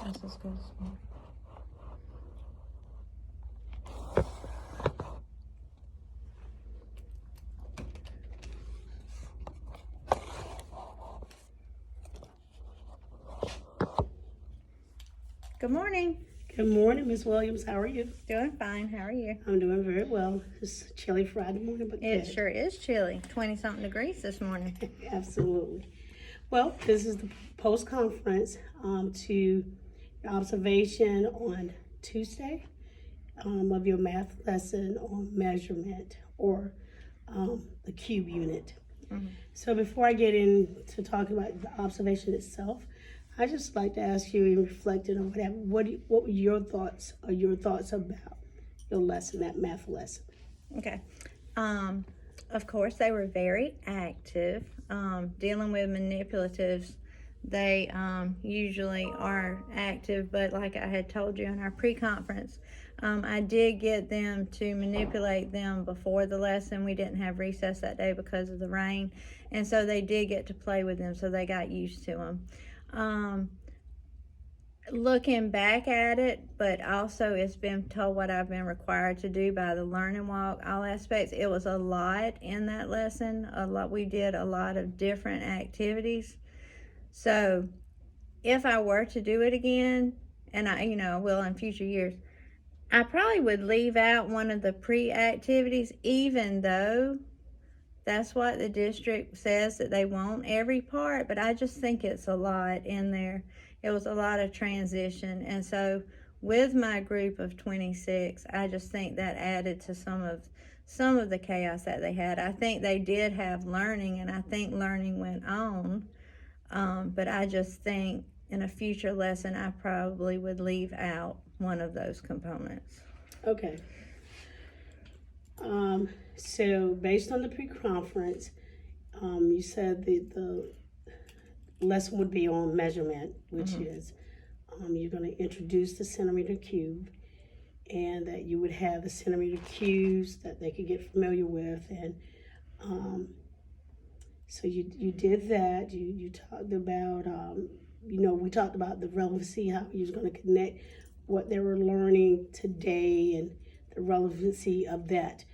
That's as good as me. Good morning. Good morning, Ms. Williams. How are you? Doing fine. How are you? I'm doing very well. It's a chilly Friday morning, but It good. sure is chilly. 20-something degrees this morning. Absolutely. Well, this is the post-conference to your observation on Tuesday of your math lesson on measurement or the cube unit. Mm-hmm. So before I get into talking about the observation itself, I just like to ask you, in reflecting on what were your thoughts about your lesson, that math lesson? Okay. Of course, they were very active. Dealing with manipulatives, they usually are active, but like I had told you in our pre-conference, I did get them to manipulate them before the lesson. We didn't have recess that day because of the rain, and so they did get to play with them, so they got used to them. Looking back at it, but also it's been told what I've been required to do by the learning walk, all aspects. It was a lot in that lesson. We did a lot of different activities. So if I were to do it again, and I will in future years, I probably would leave out one of the pre-activities, even though that's what the district says that they want every part, but I just think it's a lot in there. It was a lot of transition, and so with my group of 26, I just think that added to some of the chaos that they had. I think they did have learning, and I think learning went on, but I just think in a future lesson I probably would leave out one of those components. Okay. So based on the pre-conference, you said the lesson would be on measurement, which is you're going to introduce the centimeter cube, and that you would have the centimeter cubes that they could get familiar with, and so you did that. You talked about we talked about the relevancy, how you was going to connect what they were learning today and the relevancy of that.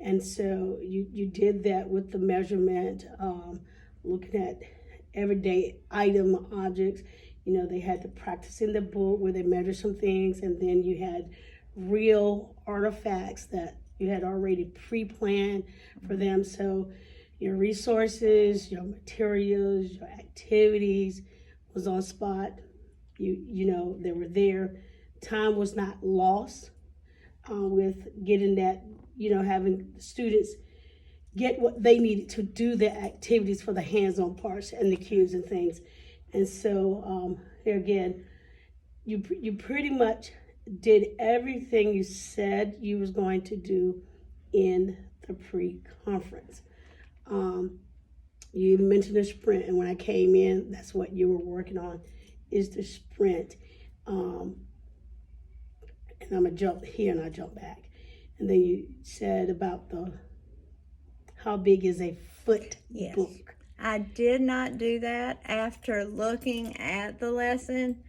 And so you did that with the measurement, looking at everyday item objects. They had to practice in the book where they measure some things, and then you had real artifacts that you had already pre-planned for them. So your resources, your materials, your activities was on spot. They were there. Time was not lost with getting that, having students get what they needed to do their activities for the hands-on parts and the cubes and things. And so here again, you pretty much did everything you said you was going to do in the pre-conference. You mentioned the sprint, and when I came in, that's what you were working on, is the sprint. And I'm going to jump here and I jump back. And then you said about how big is a foot Yes. book. I did not do that after looking at the lesson,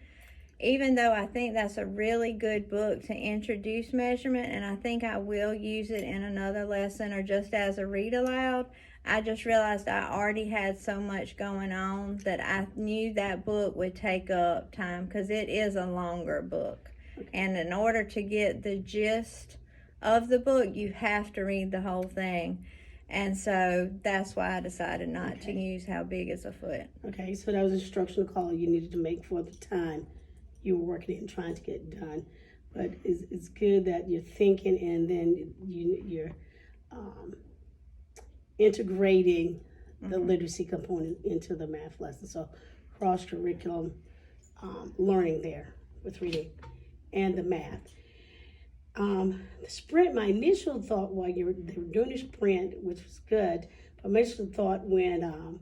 even though I think that's a really good book to introduce measurement, and I think I will use it in another lesson or just as a read aloud. I just realized I already had so much going on that I knew that book would take up time because it is a longer book. Okay. And in order to get the gist of the book, you have to read the whole thing. And so that's why I decided not to use how big is a foot. Okay, so that was an instructional call you needed to make for the time you were working and trying to get done. But it's good that you're thinking, and then you're integrating the literacy component into the math lesson. So cross-curriculum learning there with reading and the math. The sprint, my initial thought while they were doing the sprint, which was good, but my initial thought when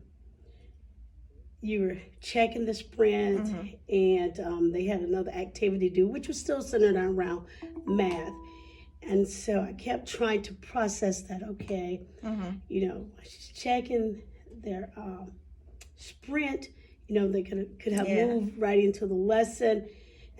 you were checking the sprint and they had another activity to do, which was still centered around math. And so I kept trying to process that, okay, she's checking their sprint, they could have moved right into the lesson.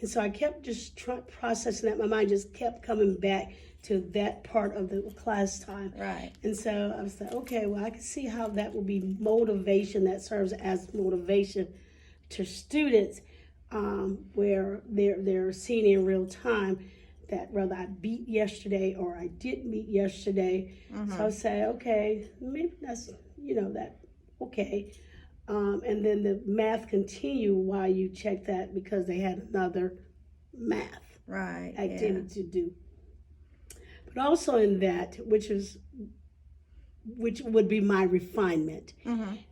And so I kept just processing that. My mind just kept coming back to that part of the class time. Right. And so I was like, okay, well, I can see how that will be motivation, that serves as motivation to students, where they're seeing in real time that whether I beat yesterday or I didn't beat yesterday. So I say, okay, maybe that's, that, okay. And then the math continue while you check that because they had another math activity to do. But also in that, which would be my refinement,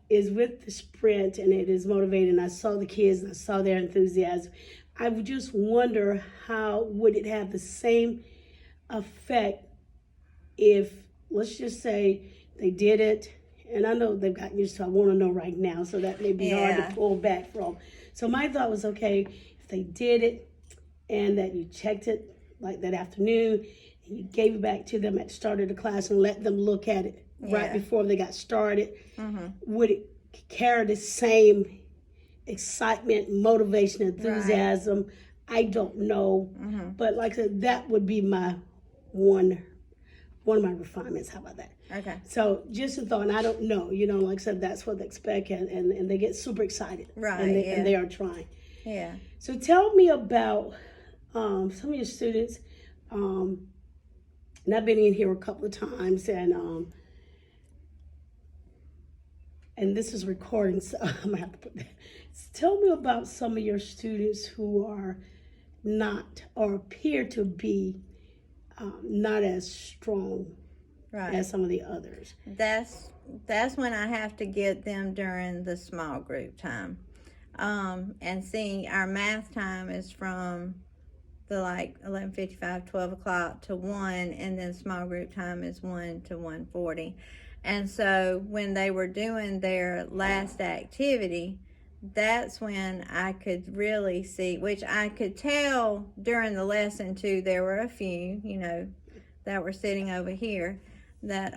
is with the sprint, and it is motivating. I saw the kids and I saw their enthusiasm. I would just wonder how would it have the same effect if, let's just say, they did it, and I know they've gotten used to, I want to know right now, so that may be hard to pull back from. So my thought was, okay, if they did it and that you checked it like that afternoon, and you gave it back to them at the start of the class and let them look at it right before they got started, would it carry the same excitement, motivation, enthusiasm? I don't know. But like I said, that would be my one of my refinements. How about that? Okay. So just a thought, and I don't know, like I said, that's what they expect, and they get super excited. Right. And they are trying. Yeah. So tell me about some of your students. And I've been in here a couple of times, and this is recording, so I'm gonna have to put that. Tell me about some of your students who are not, or appear to be not as strong as some of the others. That's when I have to get them during the small group time. And see, our math time is from the 11:55, 12 o'clock to 1, and then small group time is 1 to 1:40. And so when they were doing their last activity, that's when I could really see, which I could tell during the lesson too, there were a few, that were sitting over here that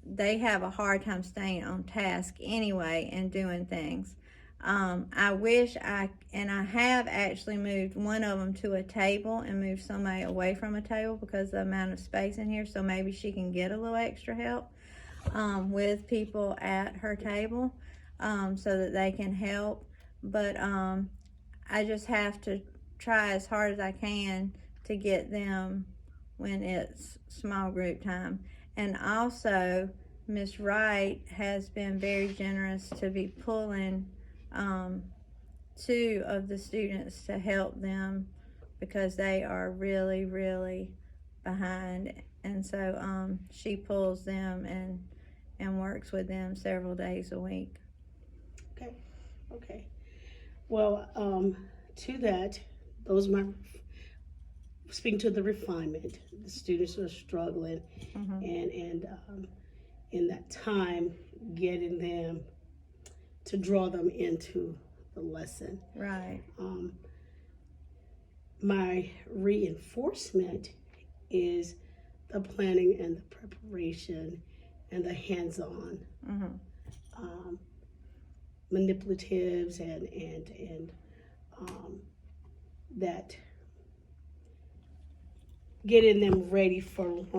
they have a hard time staying on task anyway and doing things. I wish I have actually moved one of them to a table and moved somebody away from a table because of the amount of space in here, so maybe she can get a little extra help with people at her table, so that they can help. But I just have to try as hard as I can to get them when it's small group time. And also, Miss Wright has been very generous to be pulling 2 of the students to help them because they are really, really behind. And so she pulls them and works with them several days a week. Okay. Well, to that, those are my, speaking to the refinement, the students are struggling, and in that time, getting them to draw them into the lesson. Right. My reinforcement is the planning and the preparation and the hands-on, manipulatives and that getting them ready for learning.